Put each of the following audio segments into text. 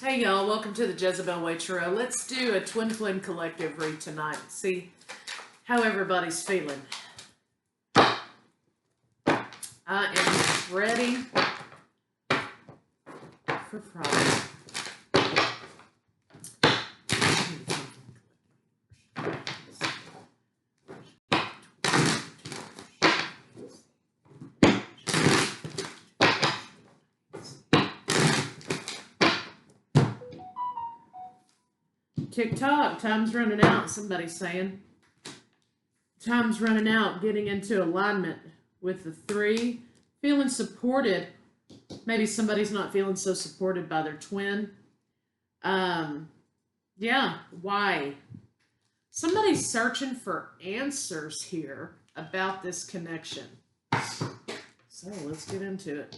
Hey y'all, welcome to the Jezebel Way Tarot. Let's do a twin flame collective read tonight. See how everybody's feeling. I am ready for Friday. TikTok, time's running out, somebody's saying. Time's running out, getting into alignment with the 3. Feeling supported. Maybe somebody's not feeling so supported by their twin. Yeah, why? Somebody's searching for answers here about this connection. So let's get into it.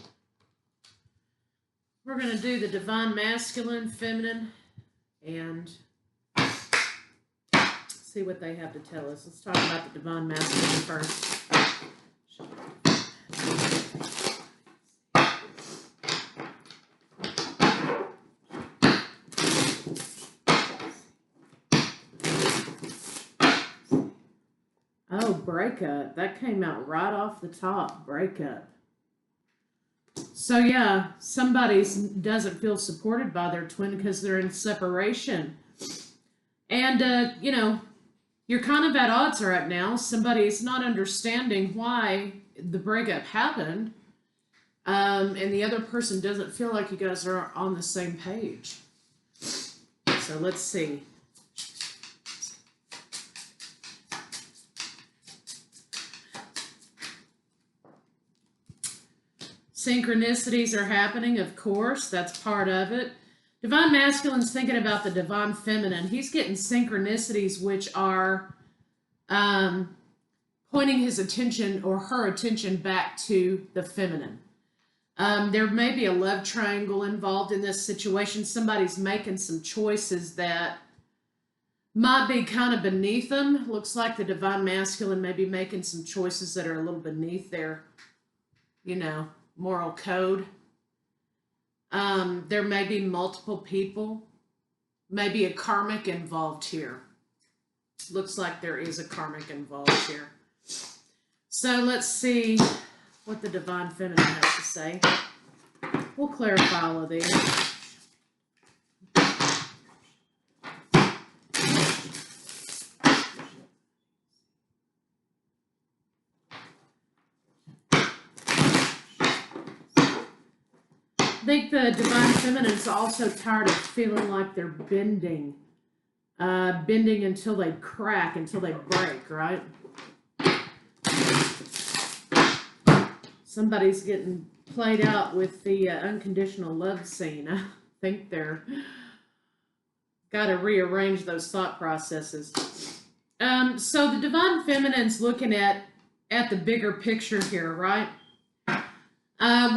We're going to do the divine masculine, feminine, and see what they have to tell us. Let's talk about the divine masculine first. Oh, breakup. That came out right off the top. Breakup. So yeah, somebody doesn't feel supported by their twin because they're in separation. And, you're kind of at odds right now. Somebody's not understanding why the breakup happened. And the other person doesn't feel like you guys are on the same page. So let's see. Synchronicities are happening, of course. That's part of it. Divine masculine's thinking about the divine feminine. He's getting synchronicities which are pointing his attention or her attention back to the feminine. There may be a love triangle involved in this situation. Somebody's making some choices that might be kind of beneath them. Looks like the divine masculine may be making some choices that are a little beneath their, moral code. There may be multiple people, maybe a karmic involved here. Looks like there is a karmic involved here. So let's see what the divine feminine has to say. We'll clarify all of these. I think the divine feminine is also tired of feeling like they're bending until they crack, until they break, right? Somebody's getting played out with the unconditional love scene. I think they're got to rearrange those thought processes. So the divine feminine's looking at the bigger picture here, right?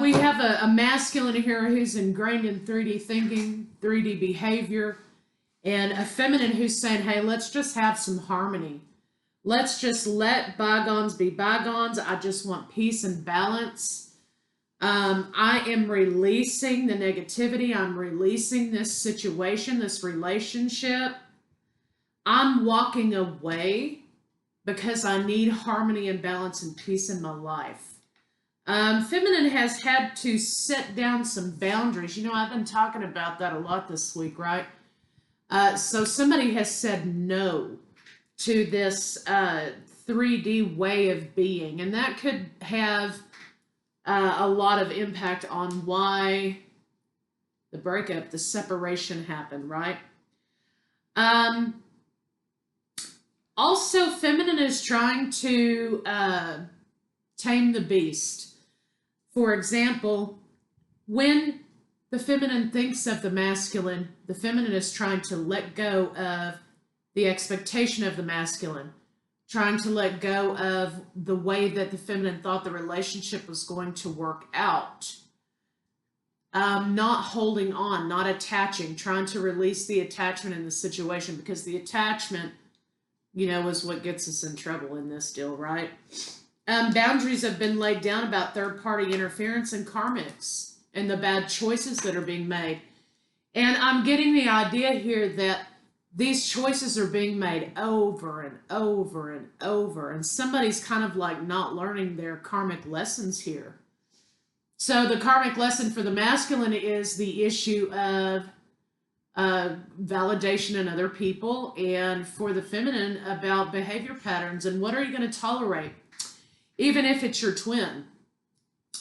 We have a masculine here who's ingrained in 3D thinking, 3D behavior, and a feminine who's saying, hey, let's just have some harmony. Let's just let bygones be bygones. I just want peace and balance. I am releasing the negativity. I'm releasing this situation, this relationship. I'm walking away because I need harmony and balance and peace in my life. Feminine has had to set down some boundaries. I've been talking about that a lot this week, right? So somebody has said no to this 3D way of being, and that could have a lot of impact on why the breakup, the separation happened, right? Also, feminine is trying to tame the beast. For example, when the feminine thinks of the masculine is trying to let go of the expectation of the masculine, trying to let go of the way that the feminine thought the relationship was going to work out. Not holding on, not attaching, trying to release the attachment in the situation, because the attachment, is what gets us in trouble in this deal, right? Boundaries have been laid down about third-party interference and karmics and the bad choices that are being made. And I'm getting the idea here that these choices are being made over and over and over, and somebody's kind of like not learning their karmic lessons here. So the karmic lesson for the masculine is the issue of validation in other people, and for the feminine about behavior patterns and what are you going to tolerate, even if it's your twin.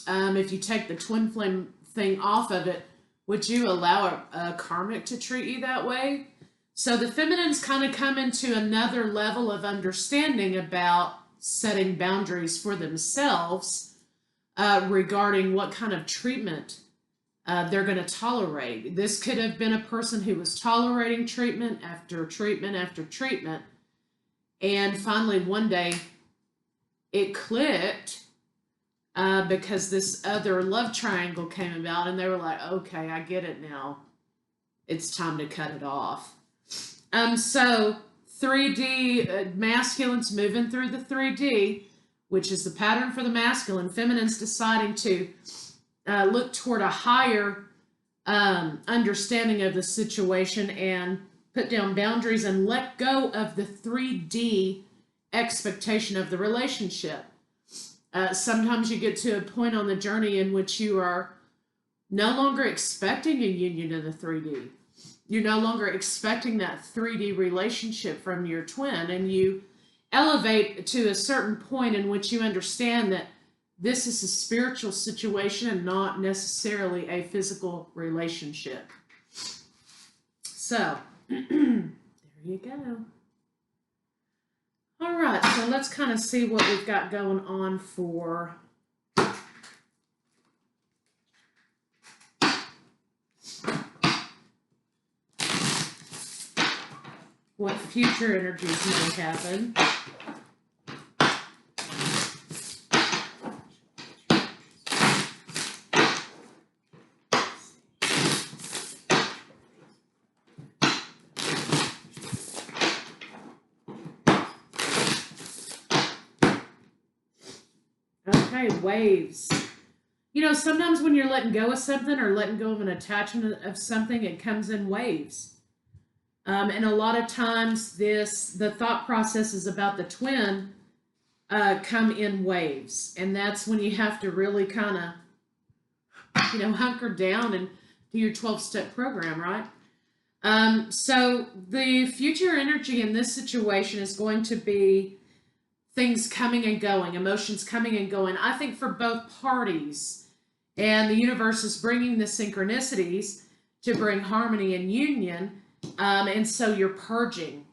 If you take the twin flame thing off of it, would you allow a karmic to treat you that way? So the feminines kind of come into another level of understanding about setting boundaries for themselves regarding what kind of treatment they're going to tolerate. This could have been a person who was tolerating treatment after treatment after treatment, and finally one day it clicked because this other love triangle came about, and they were like, okay, I get it now. It's time to cut it off. So 3D masculines moving through the 3D, which is the pattern for the masculine. Feminines deciding to look toward a higher understanding of the situation and put down boundaries and let go of the 3D expectation of the relationship. Sometimes you get to a point on the journey in which you are no longer expecting a union in the 3D. You're no longer expecting that 3D relationship from your twin, and you elevate to a certain point in which you understand that this is a spiritual situation and not necessarily a physical relationship. So, there you go. All right, so let's kind of see what we've got going on for what future energies may happen. Okay, waves. You know, sometimes when you're letting go of something or letting go of an attachment of something, it comes in waves. And a lot of times the thought processes about the twin come in waves. And that's when you have to really kind of, hunker down and do your 12-step program, right? So the future energy in this situation is going to be things coming and going, emotions coming and going, I think, for both parties. And the universe is bringing the synchronicities to bring harmony and union. And so you're purging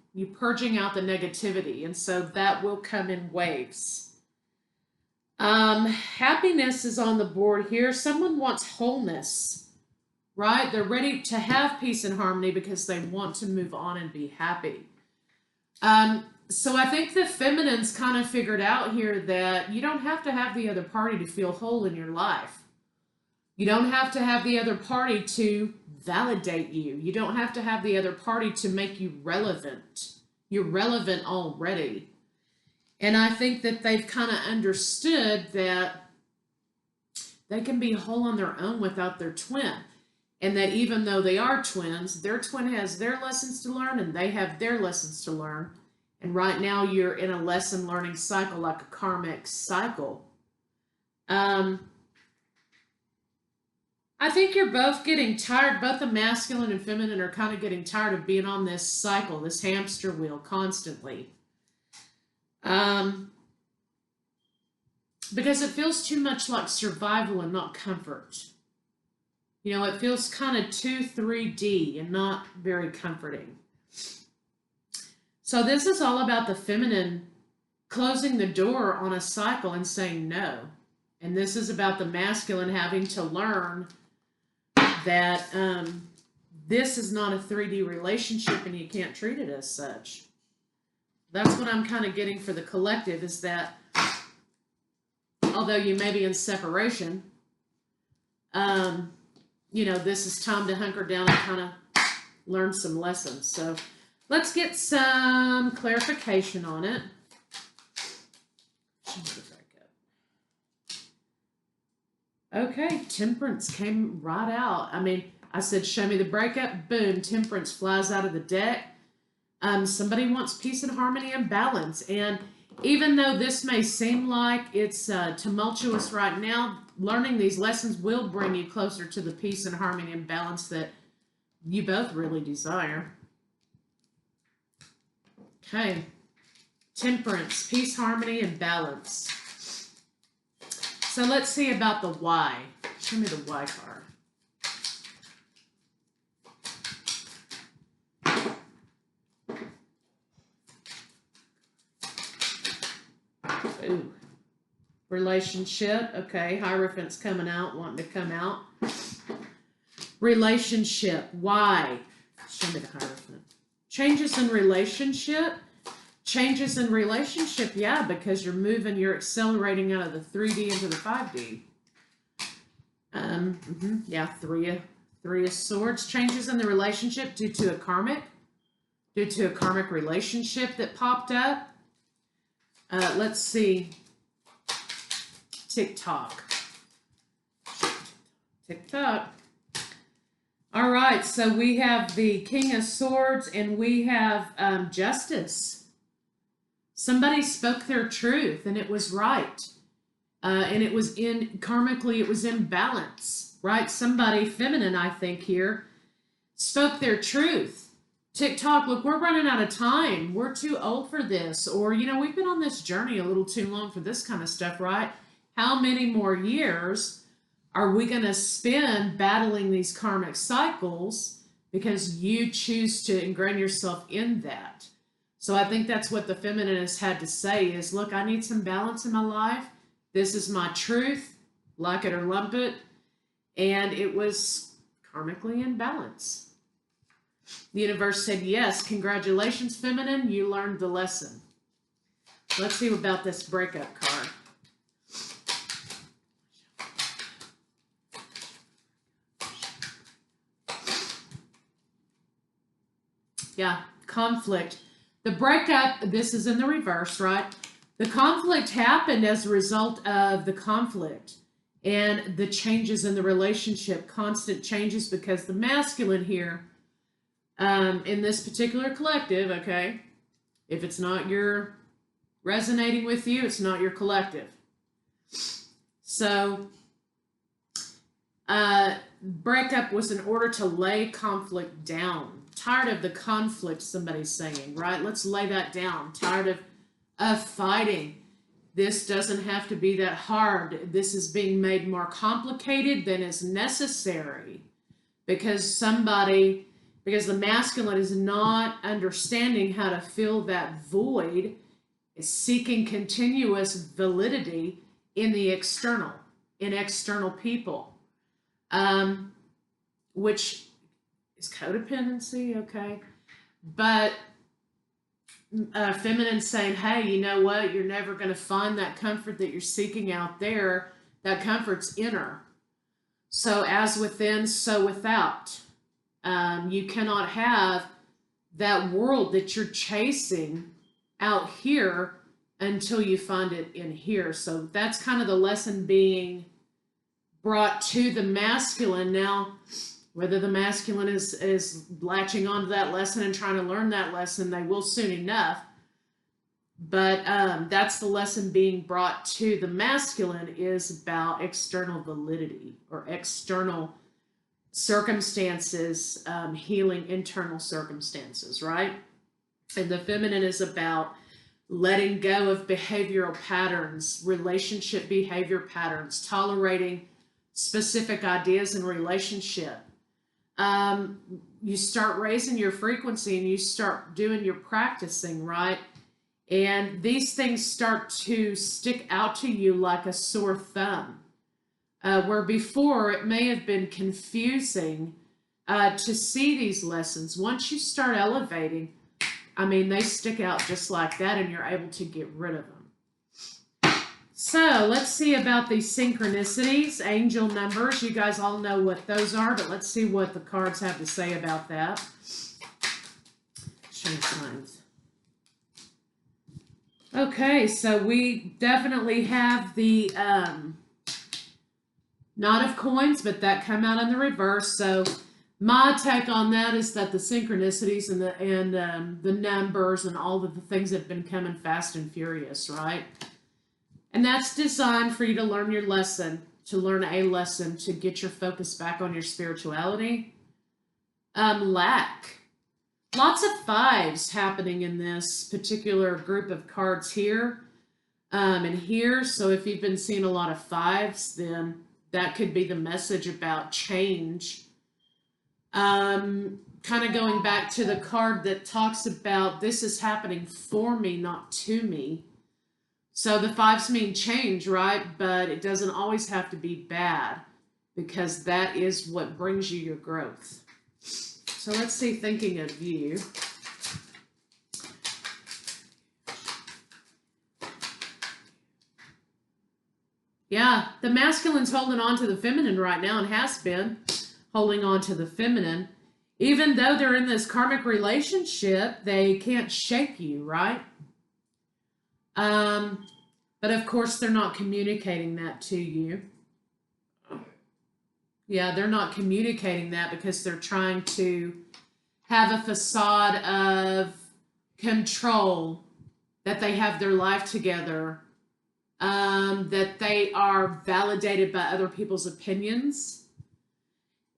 out the negativity. And so that will come in waves. Happiness is on the board here. Someone wants wholeness, right? They're ready to have peace and harmony because they want to move on and be happy. So I think the feminines kind of figured out here that you don't have to have the other party to feel whole in your life. You don't have to have the other party to validate you. You don't have to have the other party to make you relevant. You're relevant already. And I think that they've kind of understood that they can be whole on their own without their twin. And that even though they are twins, their twin has their lessons to learn and they have their lessons to learn. And right now you're in a lesson learning cycle, like a karmic cycle. I think you're both getting tired. Both the masculine and feminine are kind of getting tired of being on this cycle, this hamster wheel constantly. Because it feels too much like survival and not comfort. You know, it feels kind of too 3D and not very comforting. So this is all about the feminine closing the door on a cycle and saying no. And this is about the masculine having to learn that this is not a 3D relationship and you can't treat it as such. That's what I'm kind of getting for the collective, is that although you may be in separation, this is time to hunker down and kind of learn some lessons. So let's get some clarification on it. Okay, temperance came right out. I mean, I said, show me the breakup. Boom, Temperance flies out of the deck. Somebody wants peace and harmony and balance. And even though this may seem like it's tumultuous right now, learning these lessons will bring you closer to the peace and harmony and balance that you both really desire. Okay. Temperance, peace, harmony, and balance. So let's see about the why. Show me the why card. Ooh. Relationship. Okay. Hierophant's coming out, wanting to come out. Relationship. Why? Show me the Hierophant. Changes in relationship. Changes in relationship, yeah, because you're accelerating out of the 3D into the 5D. Yeah, three of Swords. Changes in the relationship due to a karmic relationship that popped up. Let's see. TikTok. All right, so we have the King of Swords and we have Justice. Somebody spoke their truth and it was right. And it was karmically, it was in balance, right? Somebody, feminine, I think here, spoke their truth. TikTok, look, we're running out of time. We're too old for this. Or, we've been on this journey a little too long for this kind of stuff, right? How many more years are we going to spend battling these karmic cycles because you choose to ingrain yourself in that? So I think that's what the feminine has had to say is, look, I need some balance in my life. This is my truth, like it or lump it. And it was karmically in balance. The universe said, yes, congratulations, feminine, you learned the lesson. Let's see about this breakup card. Yeah, conflict. The breakup, this is in the reverse, right? The conflict happened as a result of the conflict and the changes in the relationship, constant changes, because the masculine here, in this particular collective, okay, if it's not resonating with you, it's not your collective. So, breakup was in order to lay conflict down. Tired of the conflict, somebody's saying, right? Let's lay that down. Tired of fighting. This doesn't have to be that hard. This is being made more complicated than is necessary because the masculine is not understanding how to fill that void, is seeking continuous validity in the external, in external people, which is codependency, okay? But feminine saying, hey, you know what? You're never going to find that comfort that you're seeking out there. That comfort's inner. So as within, so without. You cannot have that world that you're chasing out here until you find it in here. So that's kind of the lesson being brought to the masculine. Now, whether the masculine is latching onto that lesson and trying to learn that lesson, they will soon enough. But that's the lesson being brought to the masculine, is about external validity or external circumstances, healing internal circumstances, right? And the feminine is about letting go of behavioral patterns, relationship behavior patterns, tolerating specific ideas in relationship. You start raising your frequency and you start doing your practicing, right? And these things start to stick out to you like a sore thumb. Where before it may have been confusing to see these lessons. Once you start elevating, I mean, they stick out just like that and you're able to get rid of them. So let's see about these synchronicities, angel numbers. You guys all know what those are, but let's see what the cards have to say about that. Show signs. Okay, so we definitely have the Knot of Coins, but that come out in the reverse. So My take on that is that the synchronicities and the numbers and all of the things have been coming fast and furious, right? And that's designed for you to learn your lesson, to learn a lesson, to get your focus back on your spirituality. Lack. Lots of fives happening in this particular group of cards here and here. So if you've been seeing a lot of fives, then that could be the message about change. Kind of going back to the card that talks about this is happening for me, not to me. So the fives mean change, right? But it doesn't always have to be bad, because that is what brings you your growth. So let's see, thinking of you. Yeah, the masculine's holding on to the feminine right now and has been holding on to the feminine. Even though they're in this karmic relationship, they can't shake you, right? But of course, they're not communicating that to you. Yeah, they're not communicating that because they're trying to have a facade of control, that they have their life together, that they are validated by other people's opinions.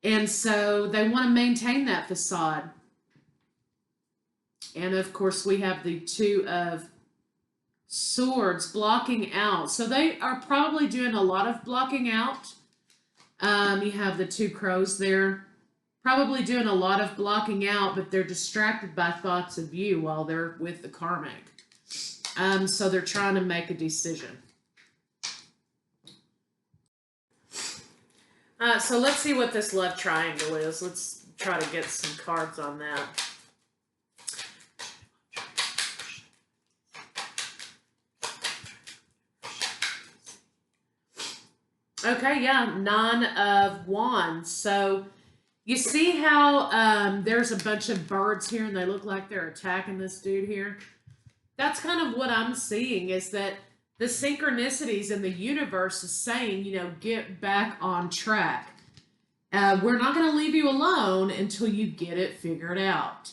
And so they want to maintain that facade. And of course, we have the Two of Swords blocking out. So they are probably doing a lot of blocking out. You have the Two Crows there, probably doing a lot of blocking out, but they're distracted by thoughts of you while they're with the karmic. So they're trying to make a decision. So let's see what this love triangle is. Let's try to get some cards on that. Okay, yeah, Nine of Wands. So you see how there's a bunch of birds here and they look like they're attacking this dude here? That's kind of what I'm seeing, is that the synchronicities in the universe is saying, you know, get back on track. We're not going to leave you alone until you get it figured out.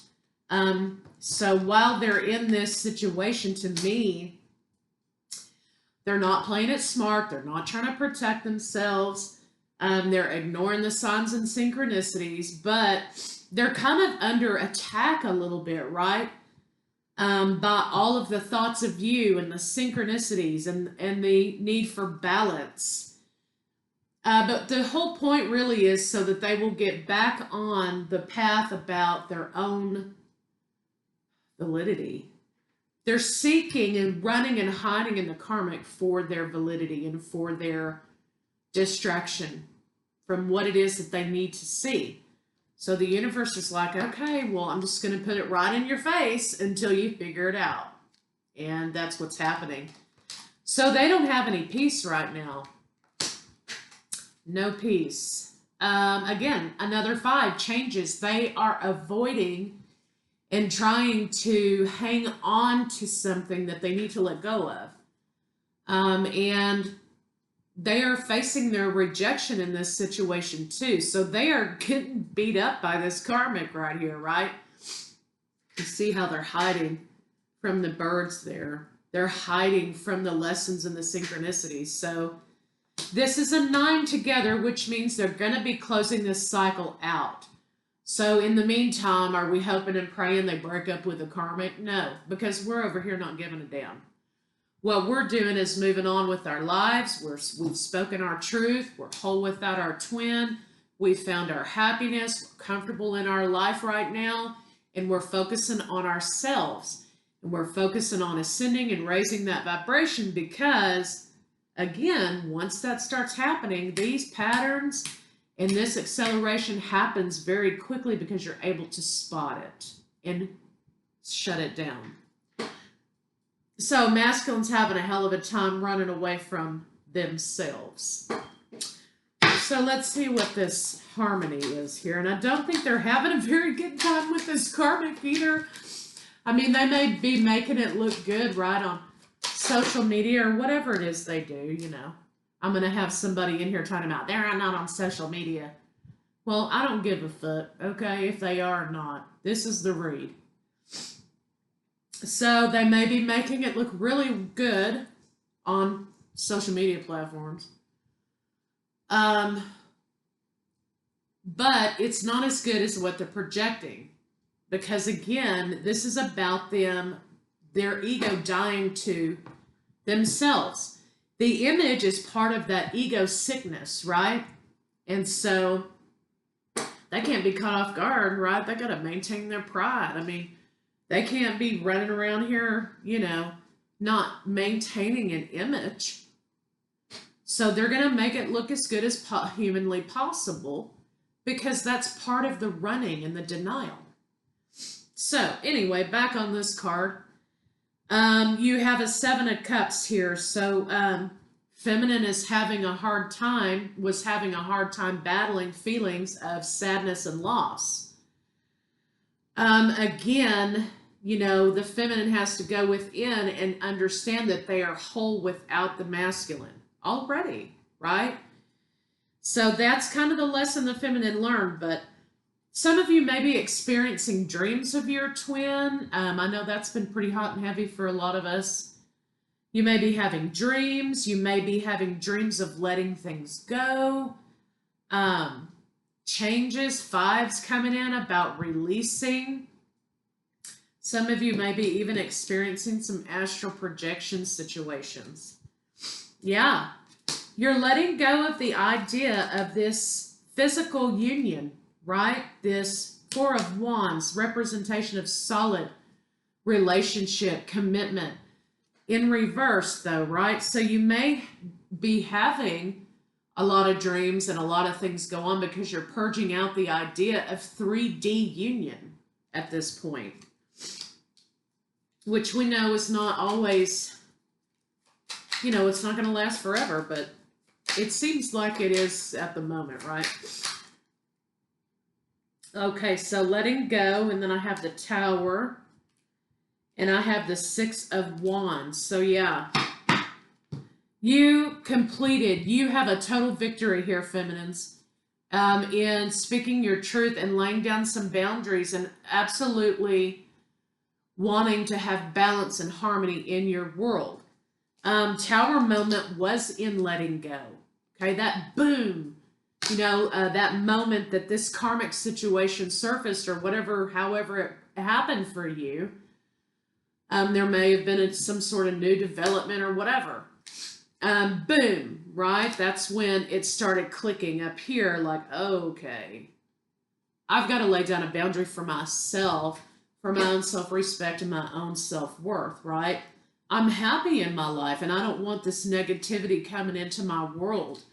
So while they're in this situation, to me, they're not playing it smart. They're not trying to protect themselves. They're ignoring the signs and synchronicities, but they're kind of under attack a little bit, right? By all of the thoughts of you and the synchronicities and the need for balance. But the whole point really is so that they will get back on the path about their own validity. They're seeking and running and hiding in the karmic for their validity and for their distraction from what it is that they need to see. So the universe is like, okay, well, I'm just going to put it right in your face until you figure it out. And that's what's happening. So they don't have any peace right now. No peace. Again, another 5 changes. They are avoiding and trying to hang on to something that they need to let go of. And they are facing their rejection in this situation too. So they are getting beat up by this karmic right here, right? You see how they're hiding from the birds there. They're hiding from the lessons and the synchronicities. So this is a 9 together, which means they're going to be closing this cycle out. So in the meantime, are we hoping and praying they break up with the karmic? No, because we're over here not giving a damn. What we're doing is moving on with our lives. We've spoken our truth. We're whole without our twin. We've found our happiness. We're comfortable in our life right now. And we're focusing on ourselves. And we're focusing on ascending and raising that vibration because, again, once that starts happening, these patterns and this acceleration happens very quickly because you're able to spot it and shut it down. So masculine's having a hell of a time running away from themselves. So let's see what this harmony is here. And I don't think they're having a very good time with this karmic either. I mean, they may be making it look good, right, on social media or whatever it is they do, you know. I'm going to have somebody in here talking about, they're not on social media. Well, I don't give a fuck, okay, if they are or not. This is the read. So they may be making it look really good on social media platforms. But it's not as good as what they're projecting. Because again, this is about them, their ego dying to themselves. The image is part of that ego sickness, right? And so they can't be caught off guard, right? They got to maintain their pride. I mean, they can't be running around here, not maintaining an image. So they're going to make it look as good as humanly possible because that's part of the running and the denial. So anyway, back on this card. You have a 7 of Cups here. So feminine was having a hard time battling feelings of sadness and loss. Again, the feminine has to go within and understand that they are whole without the masculine already, right? So that's kind of the lesson the feminine learned, but some of you may be experiencing dreams of your twin. I know that's been pretty hot and heavy for a lot of us. You may be having dreams. You may be having dreams of letting things go. Changes, 5s coming in about releasing. Some of you may be even experiencing some astral projection situations. Yeah, you're letting go of the idea of this physical union, right? This 4 of Wands, representation of solid relationship, commitment. In reverse, though, right? So you may be having a lot of dreams and a lot of things go on because you're purging out the idea of 3D union at this point, which we know is not always, it's not going to last forever, but it seems like it is at the moment, right? Okay, so letting go, and then I have the Tower, and I have the 6 of Wands. So yeah, you have a total victory here, feminines, in speaking your truth and laying down some boundaries and absolutely wanting to have balance and harmony in your world. Tower moment was in letting go. Okay, that boom, that moment that this karmic situation surfaced or whatever, however it happened for you, there may have been some sort of new development or whatever. Boom, right? That's when it started clicking up here like, okay, I've got to lay down a boundary for myself, for my own self-respect and my own self-worth, right? I'm happy in my life and I don't want this negativity coming into my world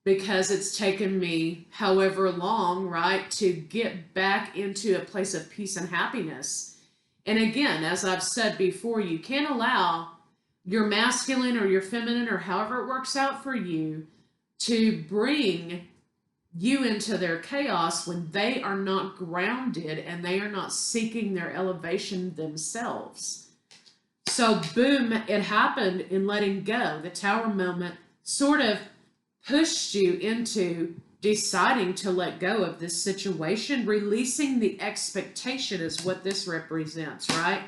because it's taken me however long, right, to get back into a place of peace and happiness. And again, as I've said before, you can't allow your masculine or your feminine or however it works out for you to bring you into their chaos when they are not grounded and they are not seeking their elevation themselves. So boom, it happened in letting go. The Tower moment sort of pushed you into deciding to let go of this situation. Releasing the expectation is what this represents, right?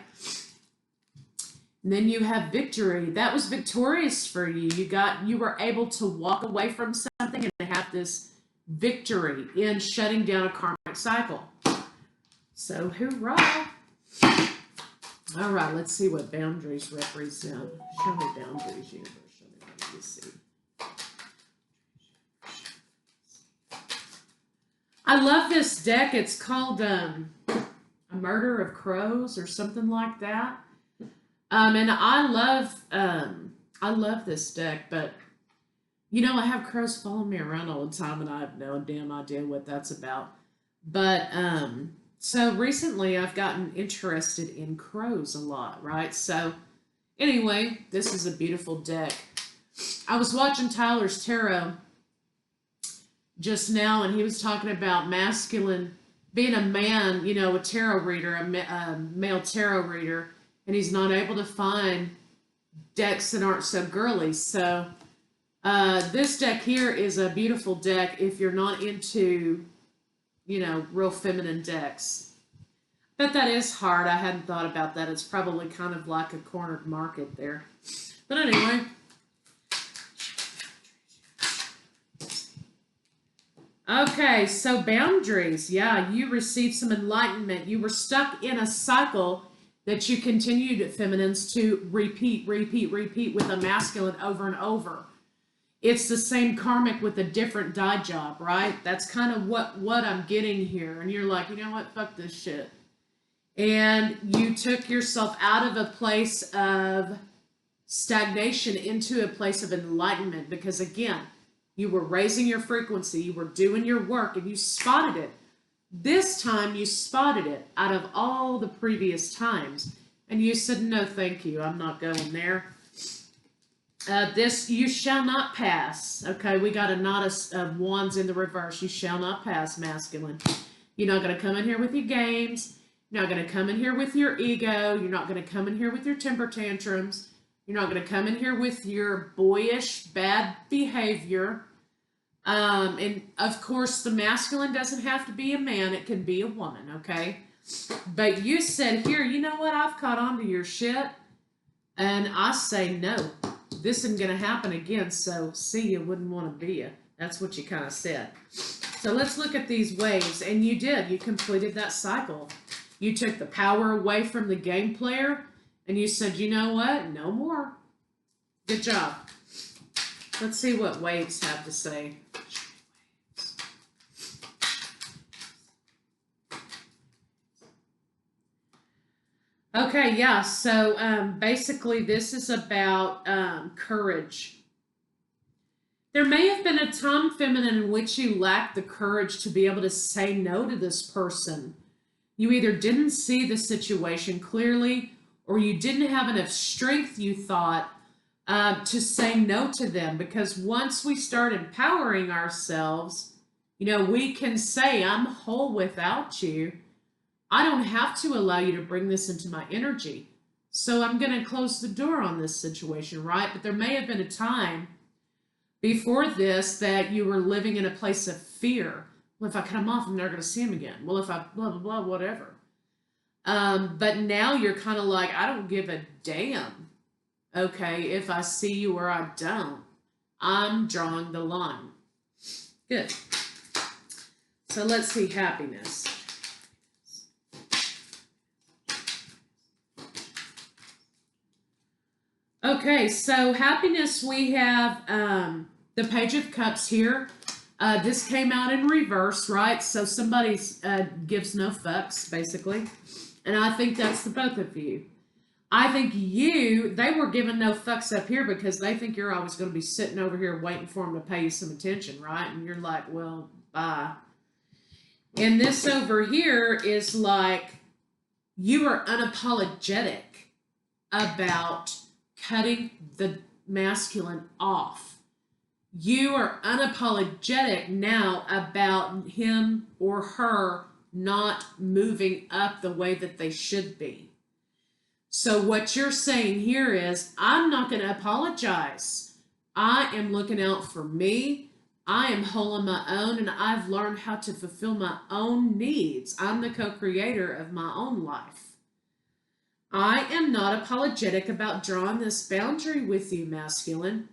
And then you have victory. That was victorious for you. You were able to walk away from something and have this victory in shutting down a karmic cycle. So hoorah. All right, let's see what boundaries represent. Show me boundaries, universe. Show me, let me see. I love this deck. It's called A Murder of Crows or something like that. And I love this deck, but I have crows following me around all the time and I have no damn idea what that's about. But so recently I've gotten interested in crows a lot, right? So anyway, this is a beautiful deck. I was watching Tyler's Tarot just now, and he was talking about masculine, being a man, a tarot reader, a male tarot reader, and he's not able to find decks that aren't so girly. So this deck here is a beautiful deck if you're not into real feminine decks. But that is hard. I hadn't thought about that. It's probably kind of like a cornered market there. But anyway. Okay, so boundaries. Yeah, you received some enlightenment. You were stuck in a cycle that you continued, feminines, to repeat with a masculine over and over. It's the same karmic with a different dye job, right? That's kind of what I'm getting here. And you're like, you know what? Fuck this shit. And you took yourself out of a place of stagnation into a place of enlightenment because, again, you were raising your frequency, you were doing your work, and you spotted it. This time you spotted it out of all the previous times. And you said, no, thank you. I'm not going there. This, you shall not pass. Okay, we got a knot of wands in the reverse. You shall not pass, masculine. You're not going to come in here with your games. You're not going to come in here with your ego. You're not going to come in here with your temper tantrums. You're not going to come in here with your boyish bad behavior. And of course, the masculine doesn't have to be a man. It can be a woman, okay? But you said here, you know what? I've caught on to your shit. And I say no. This isn't going to happen again. So see, you wouldn't want to be you. That's what you kind of said. So let's look at these waves. And you did. You completed that cycle. You took the power away from the game player. And you said, you know what? No more. Good job. Let's see what waves have to say. Okay, yeah, so basically this is about courage. There may have been a time, feminine, in which you lacked the courage to be able to say no to this person. You either didn't see the situation clearly, or you didn't have enough strength, you thought, to say no to them. Because once we start empowering ourselves, we can say, I'm whole without you. I don't have to allow you to bring this into my energy. So I'm going to close the door on this situation, right? But there may have been a time before this that you were living in a place of fear. Well, if I cut him off, I'm never going to see him again. Well, if I blah, blah, blah, whatever. But now you're kind of like, I don't give a damn, okay, if I see you or I don't. I'm drawing the line. Good. So let's see happiness. Okay, so happiness, we have the Page of Cups here. This came out in reverse, right? So somebody gives no fucks, basically. And I think that's the both of you. I think they were giving no fucks up here because they think you're always going to be sitting over here waiting for them to pay you some attention, right? And you're like, well, bye. And this over here is like, you are unapologetic about cutting the masculine off. You are unapologetic now about him or her not moving up the way that they should be. So what you're saying here is, I'm not going to apologize. I am looking out for me. I am whole on my own, and I've learned how to fulfill my own needs. I'm the co-creator of my own life. I am not apologetic about drawing this boundary with you, masculine,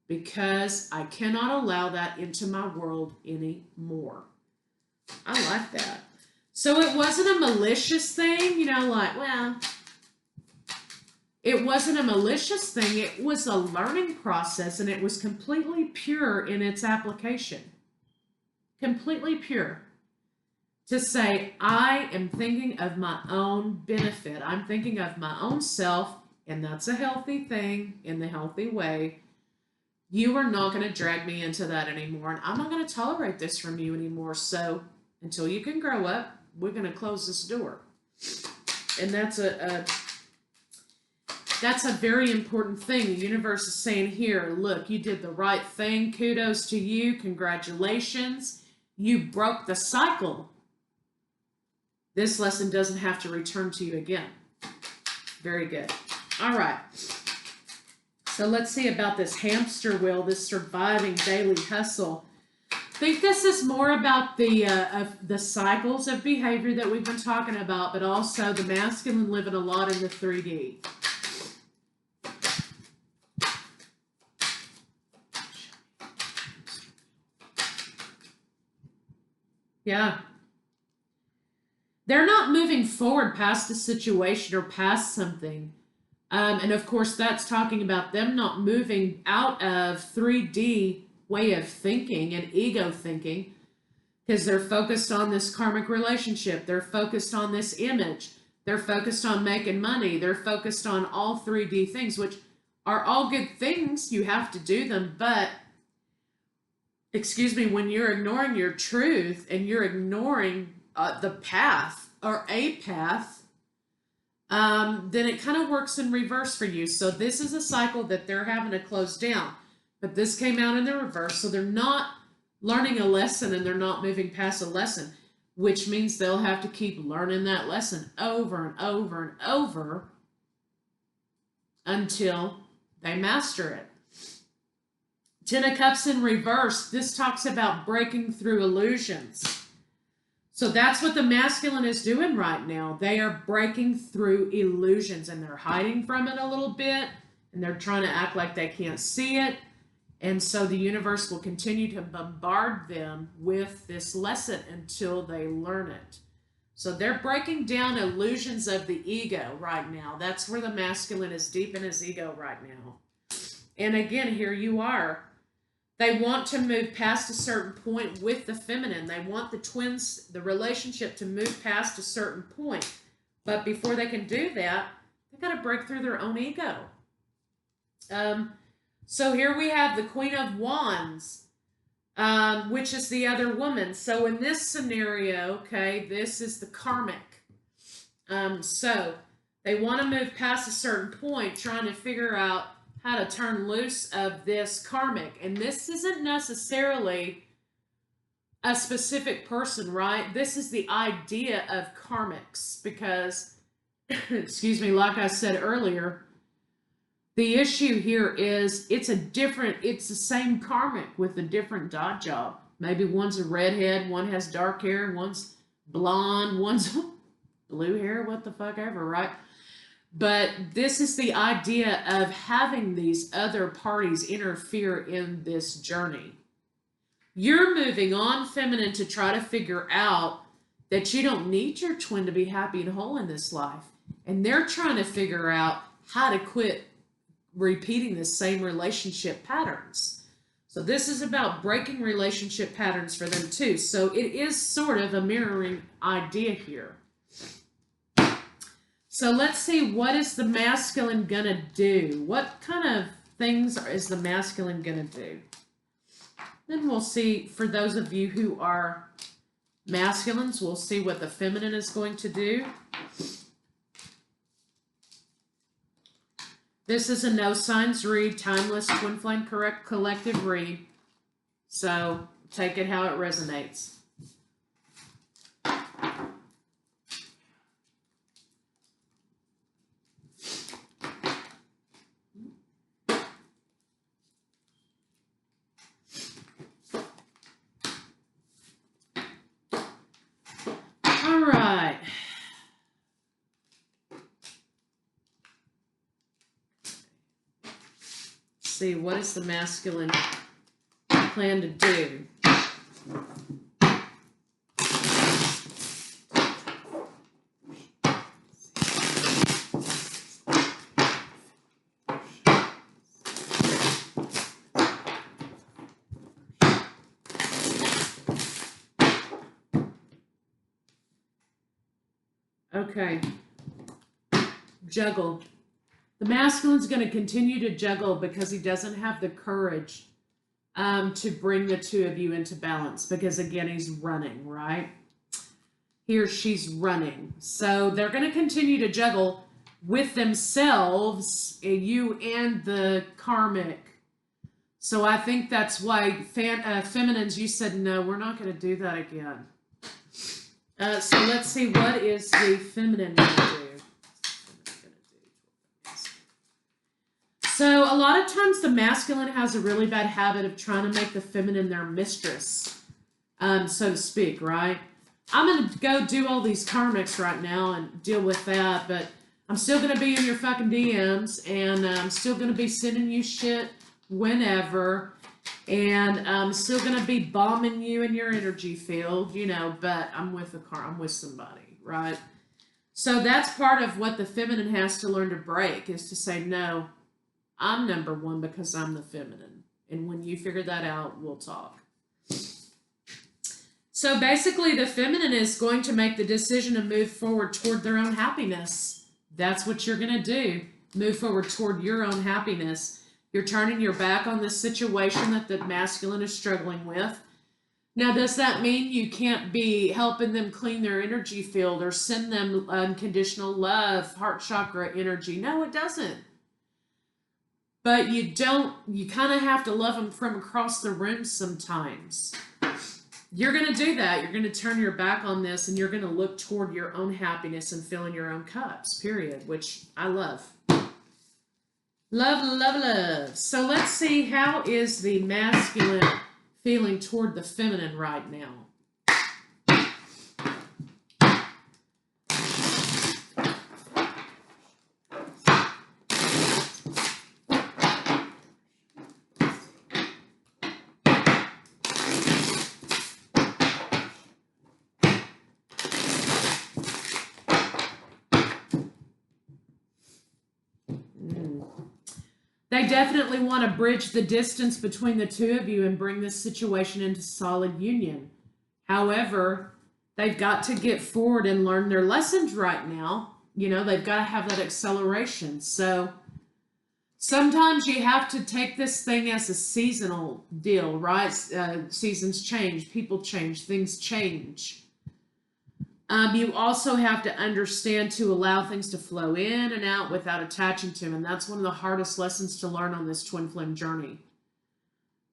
because I cannot allow that into my world anymore. I like that. So it wasn't a malicious thing, it wasn't a malicious thing. It was a learning process, and it was completely pure in its application. Completely pure. To say, I am thinking of my own benefit. I'm thinking of my own self, and that's a healthy thing in the healthy way. You are not going to drag me into that anymore, and I'm not going to tolerate this from you anymore. So until you can grow up, we're going to close this door. And that's a very important thing. The universe is saying here, look, you did the right thing. Kudos to you. Congratulations. You broke the cycle. This lesson doesn't have to return to you again. Very good. All right. So let's see about this hamster wheel, this surviving daily hustle. think this is more about the cycles of behavior that we've been talking about, but also the masculine living a lot in the 3D. Yeah. They're not moving forward past a situation or past something. And of course, that's talking about them not moving out of 3D way of thinking and ego thinking, because they're focused on this karmic relationship. They're focused on this image. They're focused on making money. They're focused on all 3D things, which are all good things. You have to do them. But, excuse me, when you're ignoring your truth and you're ignoring the path or a path, then it kind of works in reverse for you. So this is a cycle that they're having to close down. But this came out in the reverse. So they're not learning a lesson and they're not moving past a lesson, which means they'll have to keep learning that lesson over and over and over until they master it. 10 of Cups in reverse. This talks about breaking through illusions. So that's what the masculine is doing right now. They are breaking through illusions and they're hiding from it a little bit and they're trying to act like they can't see it. And so the universe will continue to bombard them with this lesson until they learn it. So they're breaking down illusions of the ego right now. That's where the masculine is deep in his ego right now. And again, here you are. They want to move past a certain point with the feminine. They want the twins, the relationship, to move past a certain point. But before they can do that, they've got to break through their own ego. So here we have the Queen of Wands, which is the other woman. So in this scenario, okay, this is the karmic. So they want to move past a certain point, trying to figure out how to turn loose of this karmic. And this isn't necessarily a specific person, right? This is the idea of karmics because, excuse me, like I said earlier, the issue here is it's the same karmic with a different dot job. Maybe one's a redhead, one has dark hair, one's blonde, one's blue hair, what the fuck ever, right? But this is the idea of having these other parties interfere in this journey. You're moving on, feminine, to try to figure out that you don't need your twin to be happy and whole in this life. And they're trying to figure out how to quit repeating the same relationship patterns. So this is about breaking relationship patterns for them too. So it is sort of a mirroring idea here. So let's see, what is the masculine gonna do? What kind of things is the masculine gonna do? Then we'll see, for those of you who are masculines, we'll see what the feminine is going to do. This is a no signs read, timeless twin flame correct collective read. So take it how it resonates. All right. See, what is the masculine plan to do? Okay. Juggle. The masculine's going to continue to juggle because he doesn't have the courage to bring the two of you into balance. Because again, he's running, right? He or she's running. So they're going to continue to juggle with themselves, you and the karmic. So I think that's why feminines, you said, no, we're not going to do that again. So let's see, what is the feminine going to do? So a lot of times the masculine has a really bad habit of trying to make the feminine their mistress. so to speak, right? I'm going to go do all these karmics right now and deal with that, but I'm still going to be in your fucking DMs, and I'm still going to be sending you shit whenever, and I'm still going to be bombing you in your energy field, you know, but I'm with I'm with somebody, right? So that's part of what the feminine has to learn to break, is to say, no, I'm number one because I'm the feminine. And when you figure that out, we'll talk. So basically, the feminine is going to make the decision to move forward toward their own happiness. That's what you're going to do. Move forward toward your own happiness. You're turning your back on this situation that the masculine is struggling with. Now, does that mean you can't be helping them clean their energy field or send them unconditional love, heart chakra energy? No, it doesn't. But you kind of have to love them from across the room sometimes. You're going to do that. You're going to turn your back on this, and you're going to look toward your own happiness and fill in your own cups, period, which I love. Love, love, love. So let's see, how is the masculine feeling toward the feminine right now? They definitely want to bridge the distance between the two of you and bring this situation into solid union. However, they've got to get forward and learn their lessons right now. You know, they've got to have that acceleration. So sometimes you have to take this thing as a seasonal deal, right? Seasons change, people change, things change. You also have to understand to allow things to flow in and out without attaching to them. And that's one of the hardest lessons to learn on this twin flame journey.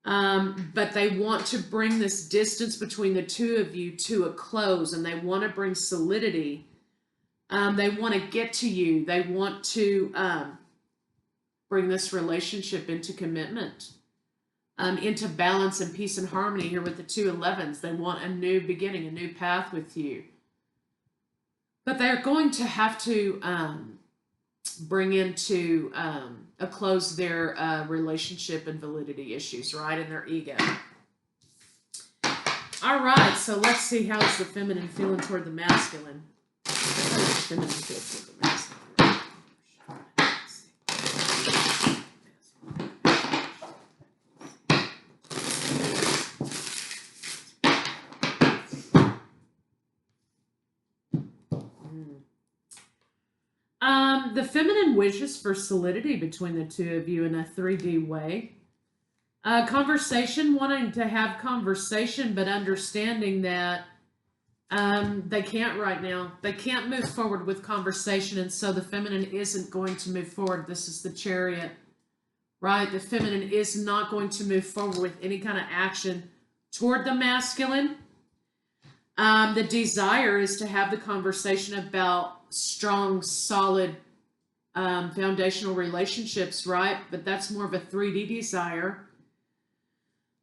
But they want to bring this distance between the two of you to a close, and they want to bring solidity. They want to get to you. They want to bring this relationship into commitment, into balance and peace and harmony here with the 211s. They want a new beginning, a new path with you. But they're going to have to bring into a close their relationship and validity issues, right, and their ego. All right, so let's see how is the feminine feeling toward the masculine. How does the feminine feel toward the masculine? The feminine wishes for solidity between the two of you in a 3D way. Conversation, wanting to have conversation, but understanding that they can't right now. They can't move forward with conversation, and so the feminine isn't going to move forward. This is the Chariot, right? The feminine is not going to move forward with any kind of action toward the masculine. The desire is to have the conversation about strong, solid, foundational relationships, right? But that's more of a 3D desire.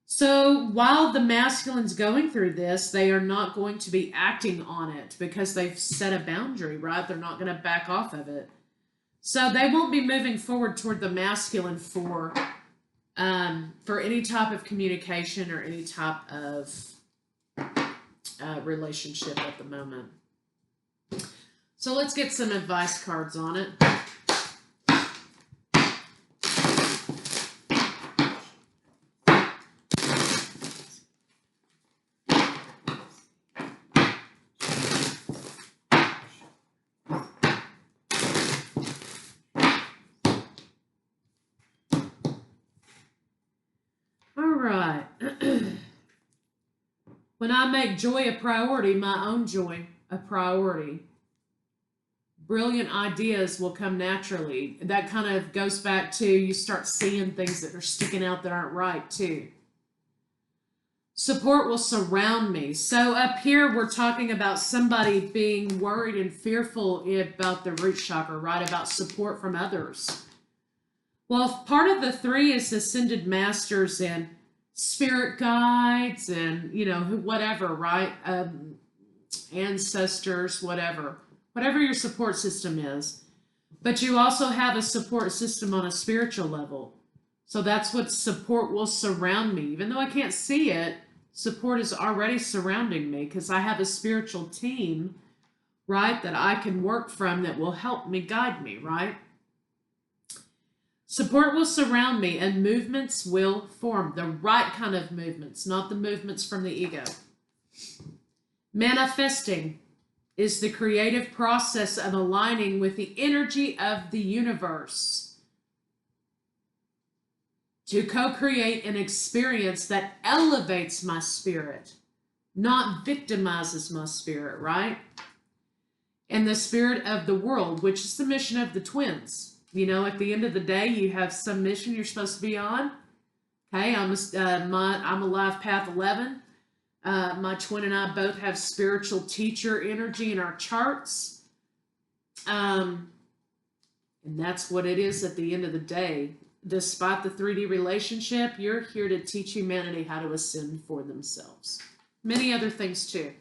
So while the masculine's going through this, they are not going to be acting on it because they've set a boundary, right? They're not going to back off of it. So they won't be moving forward toward the masculine for any type of communication or any type of relationship at the moment. So let's get some advice cards on it. All right. When I make joy a priority, my own joy a priority, brilliant ideas will come naturally. That kind of goes back to you start seeing things that are sticking out that aren't right too. Support will surround me. So up here, we're talking about somebody being worried and fearful about the root chakra, right? About support from others. Well, part of the 3 is ascended masters and spirit guides and, whatever, right? Ancestors, whatever your support system is. But you also have a support system on a spiritual level. So that's what support will surround me. Even though I can't see it, support is already surrounding me because I have a spiritual team, right, that I can work from that will help me, guide me, right? Support will surround me and movements will form. The right kind of movements, not the movements from the ego. Manifesting is the creative process of aligning with the energy of the universe to co-create an experience that elevates my spirit, not victimizes my spirit, right? And the spirit of the world, which is the mission of the twins. At the end of the day, you have some mission you're supposed to be on. Okay, I'm a life path 11. My twin and I both have spiritual teacher energy in our charts. And that's what it is at the end of the day. Despite the 3D relationship, you're here to teach humanity how to ascend for themselves. Many other things too.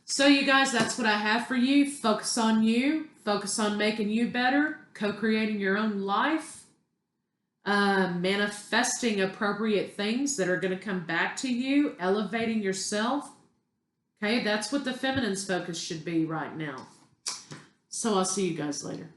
So you guys, that's what I have for you. Focus on you. Focus on making you better. Co-creating your own life. Manifesting appropriate things that are going to come back to you. Elevating yourself. Okay, that's what the feminine's focus should be right now. So I'll see you guys later.